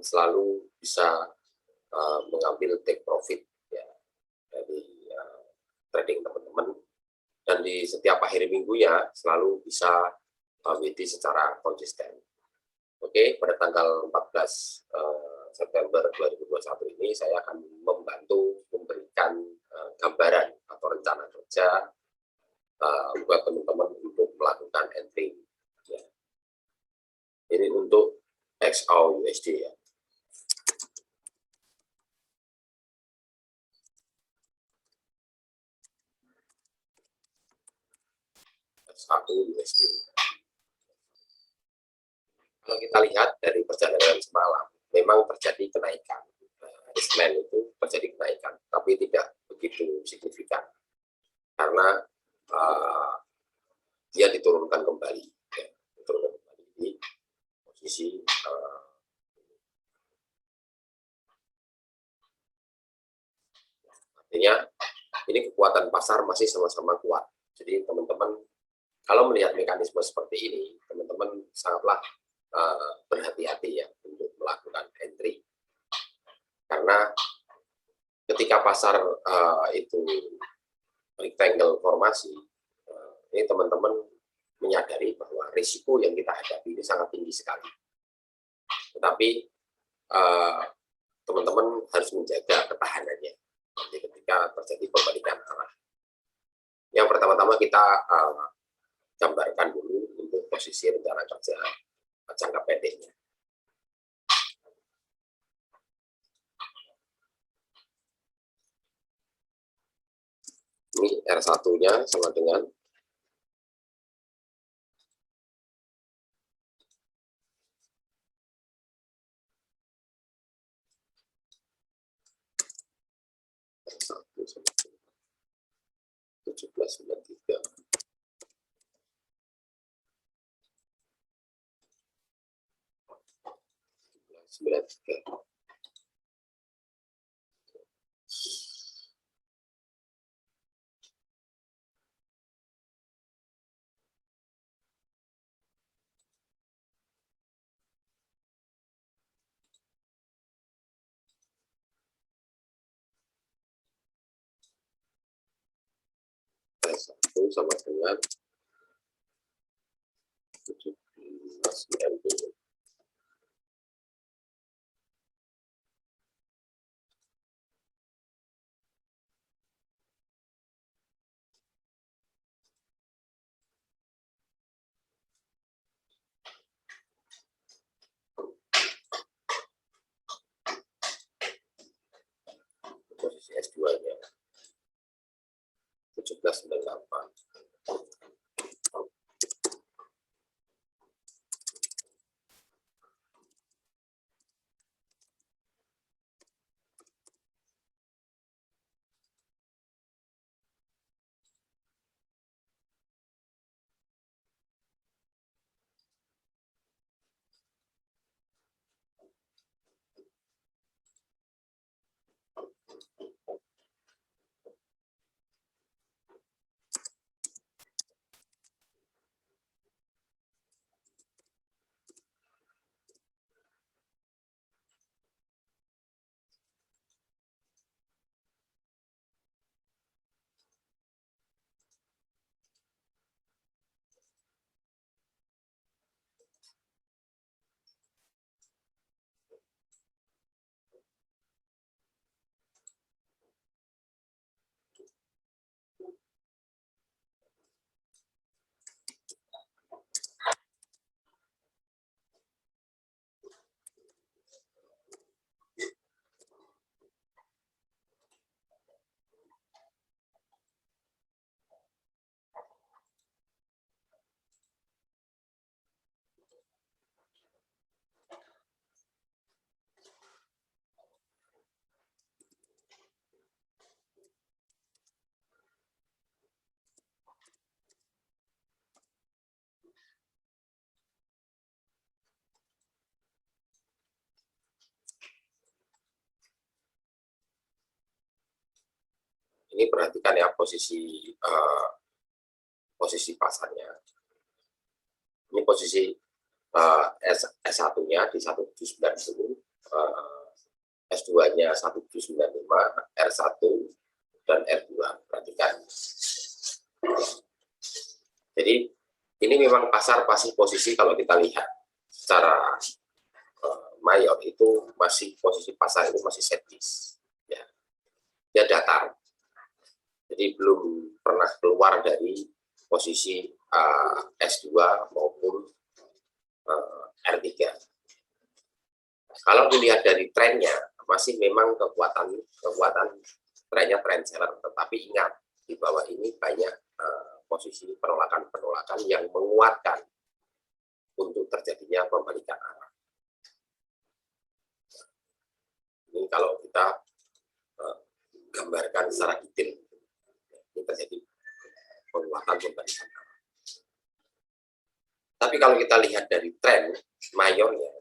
selalu bisa mengambil take profit ya dari trading teman-teman, dan di setiap akhir minggunya selalu bisa WD secara konsisten. Oke, pada tanggal 14 September 2021 ini saya akan membantu memberikan gambaran atau rencana kerja buat teman-teman untuk melakukan entry ya. Ini untuk XAU USD ya. XAU USD. Kalau kita lihat dari perjalanan semalam, memang terjadi kenaikan. Senin itu terjadi kenaikan, tapi tidak begitu signifikan karena dia diturunkan kembali, ya, diturunkan kembali di posisi artinya ini kekuatan pasar masih sama-sama kuat. Jadi teman-teman kalau melihat mekanisme seperti ini, teman-teman sangatlah berhati-hati ya untuk melakukan entry, karena ketika pasar itu rectangle formasi, ini teman-teman menyadari bahwa risiko yang kita hadapi ini sangat tinggi sekali. Tetapi teman-teman harus menjaga ketahanannya ketika terjadi perbalikan arah. Yang pertama-tama kita gambarkan dulu untuk posisi rencana kerja jangka pendeknya. Ini R1-nya sama dengan R1 sama dengan 1793. R1 sama dengan 1790. Posisi S2-nya 1798. Ini perhatikan ya posisi pasarnya. Ini posisi S1-nya di 1790, S2-nya 1795, R1 dan R2. Perhatikan. Jadi ini memang pasar posisi kalau kita lihat secara mayor itu masih posisi pasar ini masih setis, ya, dia datar. Jadi belum pernah keluar dari posisi S2 maupun R3. Kalau dilihat dari trennya, masih memang kekuatan trennya trend seller, tetapi ingat di bawah ini banyak posisi penolakan yang menguatkan untuk terjadinya pembalikan arah. Ini kalau kita gambarkan secara detail, ini terjadi penguatan pembalikan arah. Tapi kalau kita lihat dari tren mayornya,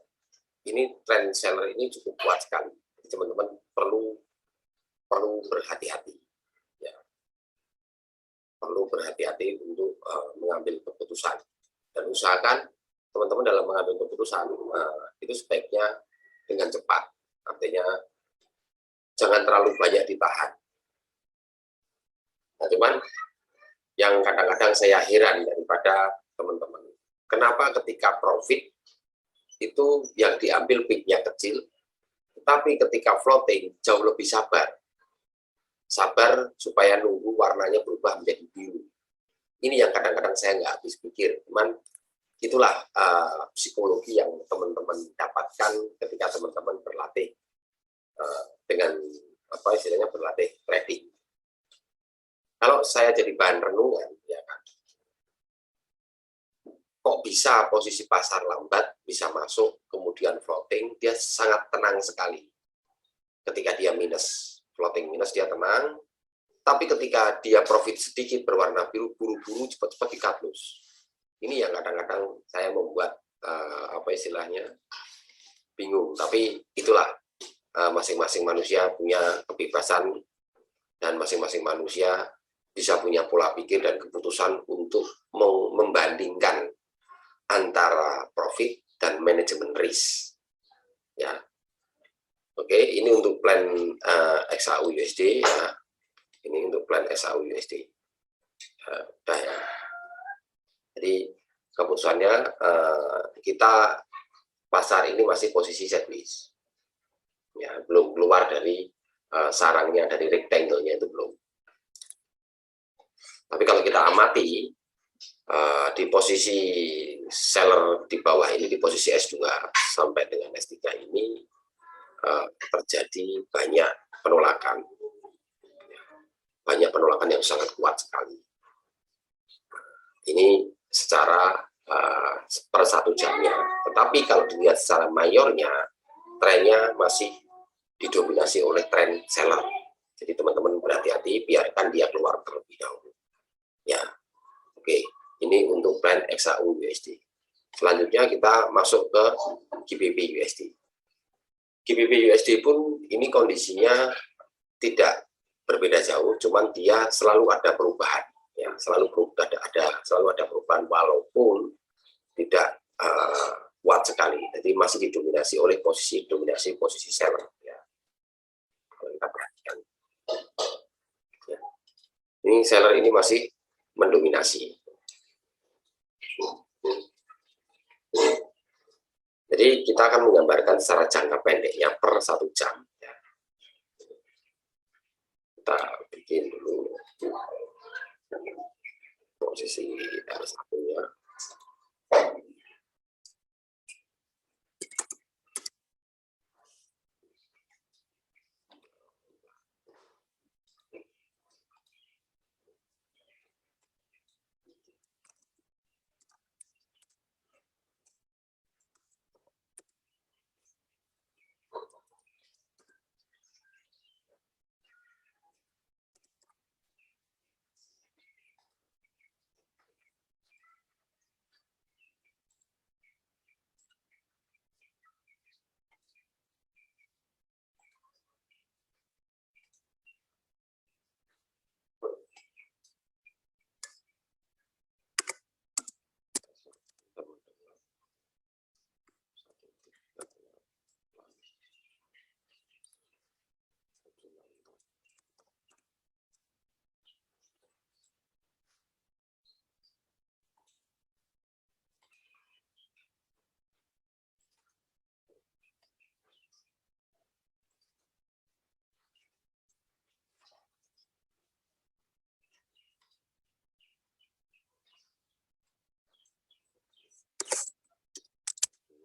ini tren seller ini cukup kuat sekali. Teman-teman perlu berhati-hati, ya. Perlu berhati-hati untuk mengambil keputusan, dan usahakan teman-teman dalam mengambil keputusan itu sebaiknya dengan cepat. Artinya jangan terlalu banyak ditahan. Nah, cuman yang kadang-kadang saya heran daripada teman-teman, kenapa ketika profit itu yang diambil peaknya kecil, tetapi ketika floating jauh lebih sabar supaya nunggu warnanya berubah menjadi biru. Ini yang kadang-kadang saya nggak habis pikir, cuman itulah psikologi yang teman-teman dapatkan ketika teman-teman berlatih dengan istilahnya berlatih trading. Kalau saya jadi bahan renungan, ya kan, kok bisa posisi pasar lambat bisa masuk, kemudian floating, dia sangat tenang sekali. Ketika dia minus, floating minus dia tenang, tapi ketika dia profit sedikit berwarna biru, buru-buru cepat-cepat di-cut loss. Ini yang kadang-kadang saya membuat istilahnya bingung. Tapi itulah masing-masing manusia punya kebebasan, dan masing-masing manusia bisa punya pola pikir dan keputusan untuk membandingkan antara profit dan manajemen risk, ya. Oke, ini untuk plan XAU USD, ya. Ini untuk plan XAU USD. Udah, ya. Jadi keputusannya kita pasar ini masih posisi sideways, ya, belum keluar dari sarangnya, dari rectangle-nya itu belum. Tapi kalau kita amati di posisi seller di bawah ini, di posisi S2 sampai dengan S3 ini terjadi banyak penolakan yang sangat kuat sekali. Ini secara per 1 jamnya, tetapi kalau dilihat secara mayornya, trennya masih didominasi oleh tren seller. Jadi teman-teman berhati-hati, biarkan dia keluar terlebih dahulu, ya. Oke, ini untuk plan XAU USD. Selanjutnya kita masuk ke GBP USD. GBP USD pun ini kondisinya tidak berbeda jauh, cuman dia selalu ada perubahan, ya, selalu ada perubahan walaupun tidak kuat sekali. Jadi masih didominasi oleh posisi seller, ya. Kalau kita perhatikan, ya. Ini seller ini masih mendominasi. Jadi kita akan menggambarkan secara jangka pendeknya per 1 jam, ya. Kita bikin dulu posisi R1-nya.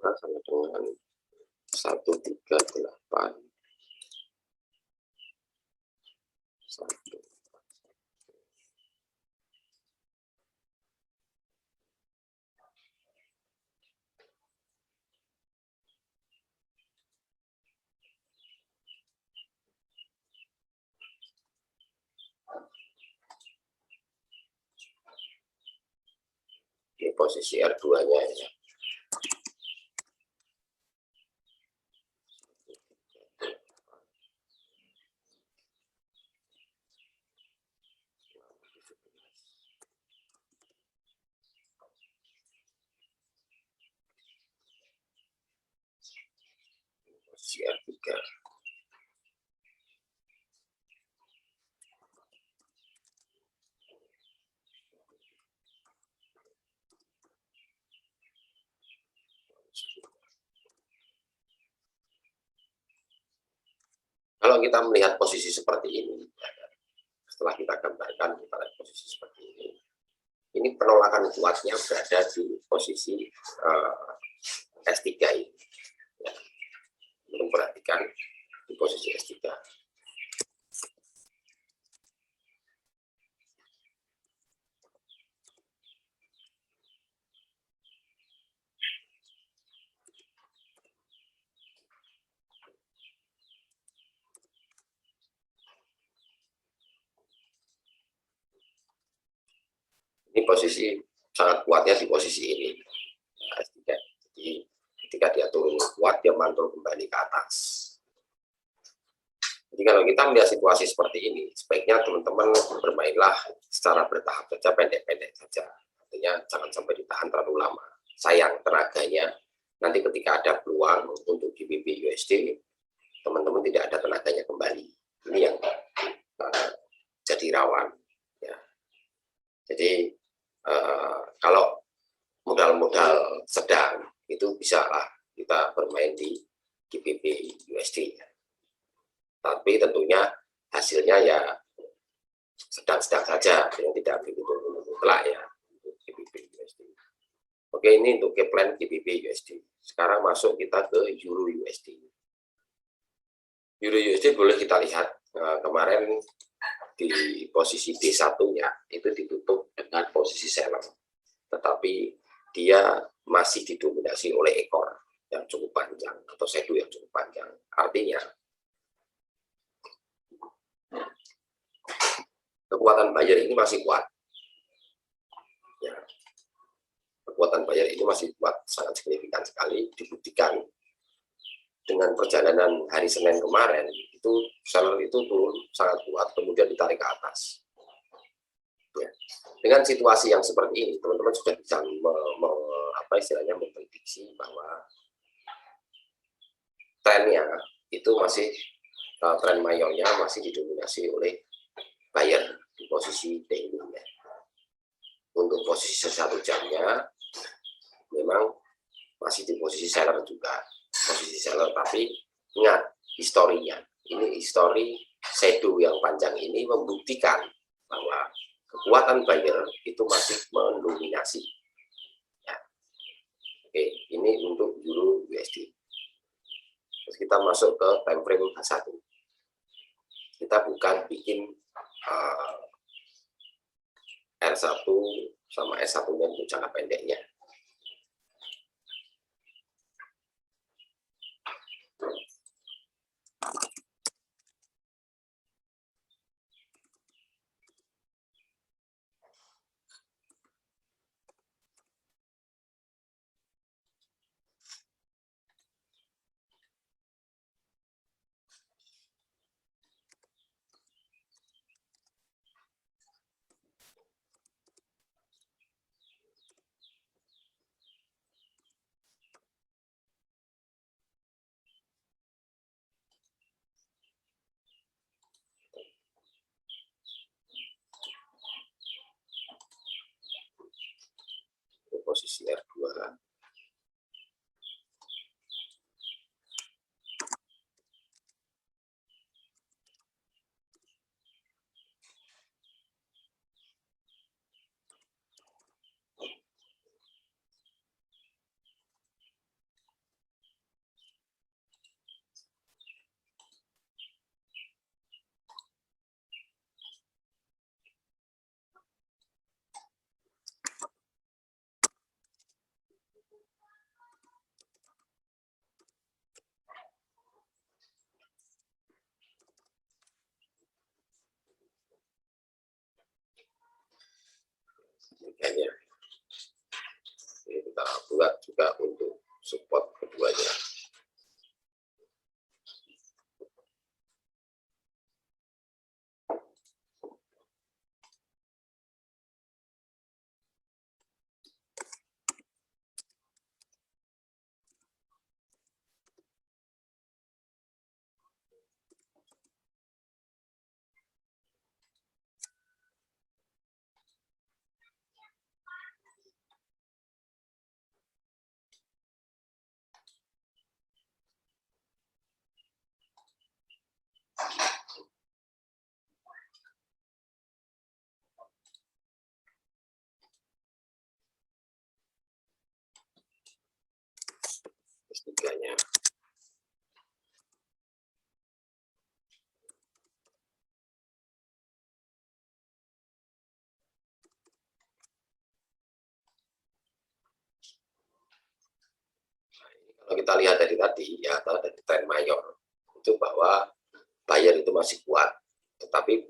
sama dengan 138 1. Ini posisi R2-nya ya. Posisi R3. Kalau kita melihat posisi seperti ini, setelah kita gambarkan, kita lihat posisi seperti ini penolakan kuatnya berada di posisi S3 ini. Ya, perhatikan di posisi S3. Ini posisi sangat kuatnya di posisi ini. Nah, jadi ketika dia turun kuat, dia mantul kembali ke atas. Jadi kalau kita melihat situasi seperti ini, sebaiknya teman-teman bermainlah secara bertahap saja, pendek-pendek saja. Artinya jangan sampai ditahan terlalu lama. Sayang tenaganya, nanti ketika ada peluang untuk GBP USD, teman-teman tidak ada tenaganya kembali. Ini yang jadi rawan. Ya. Jadi kalau modal-modal sedang itu bisa lah kita bermain di GBP USD. Tapi tentunya hasilnya ya sedang-sedang saja, yang tidak begitu mutlak ya GBP USD. Oke, ini untuk plan GBP USD. Sekarang masuk kita ke Euro USD. Euro USD boleh kita lihat kemarin di posisi D1-nya itu ditutup dengan posisi seller, tetapi dia masih didominasi oleh ekor yang cukup panjang atau shadow yang cukup panjang. Artinya kekuatan buyer ini masih kuat. Ya, kekuatan buyer ini masih kuat, sangat signifikan sekali, dibuktikan dengan perjalanan hari Senin kemarin. Itu seller itu turun sangat kuat, kemudian ditarik ke atas. Ya. Dengan situasi yang seperti ini, teman-teman sudah bisa memprediksi bahwa trennya itu masih tren mayornya masih didominasi oleh buyer di posisi daily. Untuk posisi 1 jamnya memang masih di posisi seller juga, posisi seller, tapi ingat historinya. Ini histori shadow yang panjang ini membuktikan bahwa kekuatan buyer itu masih mendominasi. Ya. Oke, ini untuk Euro USD. Terus kita masuk ke time frame H1. Kita bukan bikin R1 sama S1-nya untuk jangka pendeknya. segitiganya. Ini kita buat juga untuk support keduanya. Segitiganya. Kalau kita lihat dari tadi ya, atau dari tren mayor itu bahwa buyer itu masih kuat, tetapi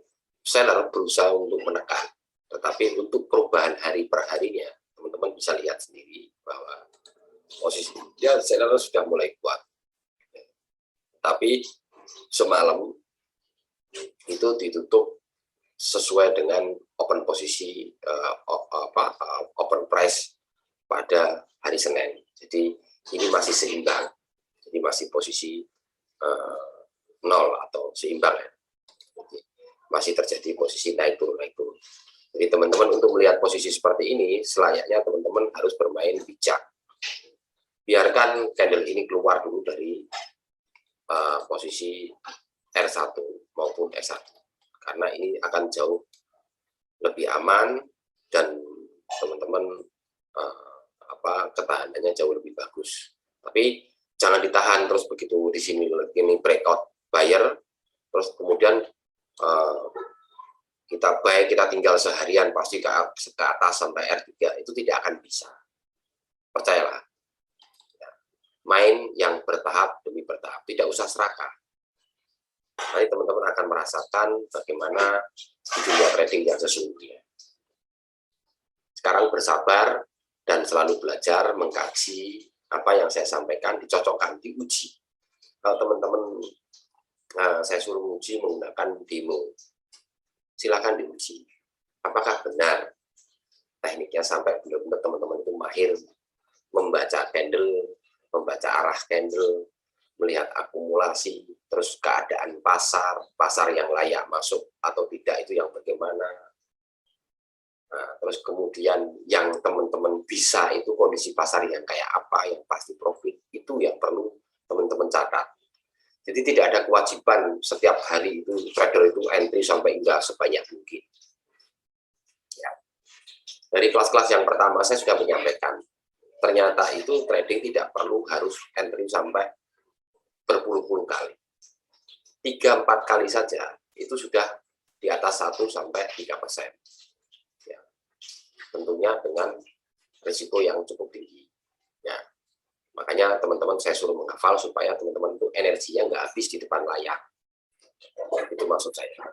seller berusaha untuk menekan. Tetapi untuk perubahan hari per harinya, teman-teman bisa lihat sendiri bahwa posisi ya seller sudah mulai kuat. Tapi semalam itu ditutup sesuai dengan open posisi open price pada hari Senin. Jadi ini masih seimbang, jadi masih posisi nol atau seimbang ya. Jadi, masih terjadi posisi naik turun. Jadi teman-teman untuk melihat posisi seperti ini selayaknya teman-teman harus bermain bijak. Biarkan candle ini keluar dulu dari posisi R1 maupun S1, karena ini akan jauh lebih aman dan teman-teman ketahanannya jauh lebih bagus. Tapi jangan ditahan terus begitu di sini ini breakout buyer, terus kemudian kita tinggal seharian pasti ke atas sampai R3, itu tidak akan bisa. Percayalah. Main yang bertahap demi bertahap, tidak usah serakah. Nanti teman-teman akan merasakan bagaimana dunia trading yang sesungguhnya. Sekarang bersabar dan selalu belajar, mengkaji apa yang saya sampaikan, dicocokkan, diuji. Kalau teman-teman saya suruh uji menggunakan demo, silakan diuji. Apakah benar tekniknya sampai benar-benar teman-teman itu mahir membaca candle, membaca arah candle, melihat akumulasi, terus keadaan pasar yang layak masuk atau tidak itu yang bagaimana. Nah, terus kemudian yang teman-teman bisa itu kondisi pasar yang kayak apa, yang pasti profit, itu yang perlu teman-teman catat. Jadi tidak ada kewajiban setiap hari itu trader itu entry sampai enggak sebanyak mungkin. Ya. Dari kelas-kelas yang pertama saya sudah menyampaikan, ternyata itu trading tidak perlu harus entry sampai berpuluh-puluh kali. 3-4 kali saja itu sudah di atas 1-3%. Ya. Tentunya dengan risiko yang cukup tinggi. Ya. Makanya teman-teman saya suruh menghafal supaya teman-teman itu energinya nggak habis di depan layar. Itu maksud saya.